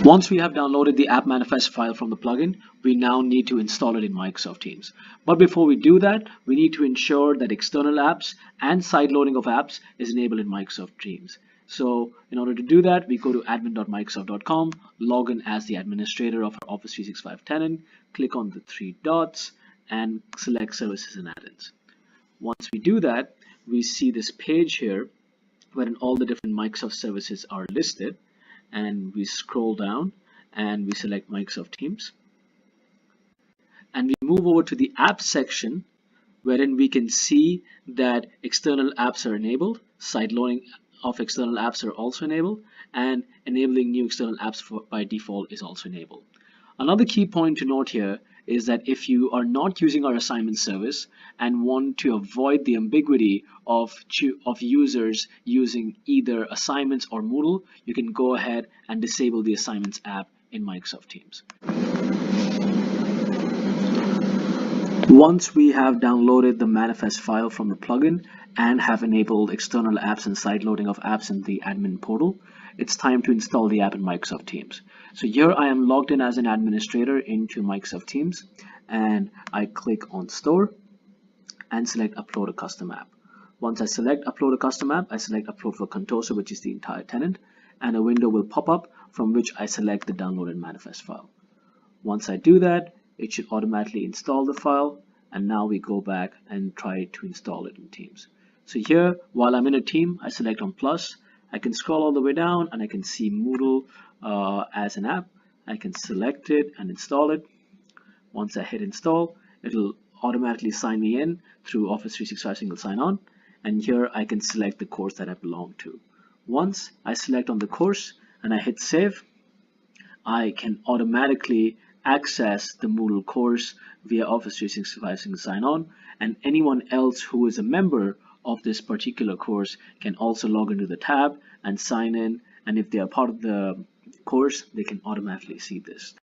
Once we have downloaded the app manifest file from the plugin, we now need to install it in Microsoft Teams. But before we do that, we need to ensure that external apps and side loading of apps is enabled in Microsoft Teams. So in order to do that, we go to admin.microsoft.com, log in as the administrator of our Office 365 tenant, click on the three dots, and select Services and Add-ins. Once we do that, we see this page here wherein all the different Microsoft services are listed, and we scroll down and we select Microsoft Teams, and we move over to the Apps section wherein we can see that external apps are enabled, side loading of external apps are also enabled, and enabling new external apps by default is also enabled. Another key point to note here is that if you are not using our assignment service and want to avoid the ambiguity of users using either assignments or Moodle, you can go ahead and disable the assignments app in Microsoft Teams. Once we have downloaded the manifest file from the plugin and have enabled external apps and side loading of apps in the admin portal, it's time to install the app in Microsoft Teams. So here I am logged in as an administrator into Microsoft Teams, and I click on Store and select Upload a Custom App. Once I select Upload a Custom App, I select Upload for Contoso, which is the entire tenant, and a window will pop up from which I select the downloaded manifest file. Once I do that, it should automatically install the file, and now we go back and try to install it in Teams. So here, while I'm in a team, I select on plus. I can scroll all the way down and I can see Moodle as an app. I can select it and install it. Once I hit install, it'll automatically sign me in through Office 365 single sign-on, and here I can select the course that I belong to. Once I select on the course and I hit save, I can automatically access the Moodle course via Office 365 single sign-on, and anyone else who is a member of this particular course can also log into the tab and sign in, and if they are part of the course, they can automatically see this.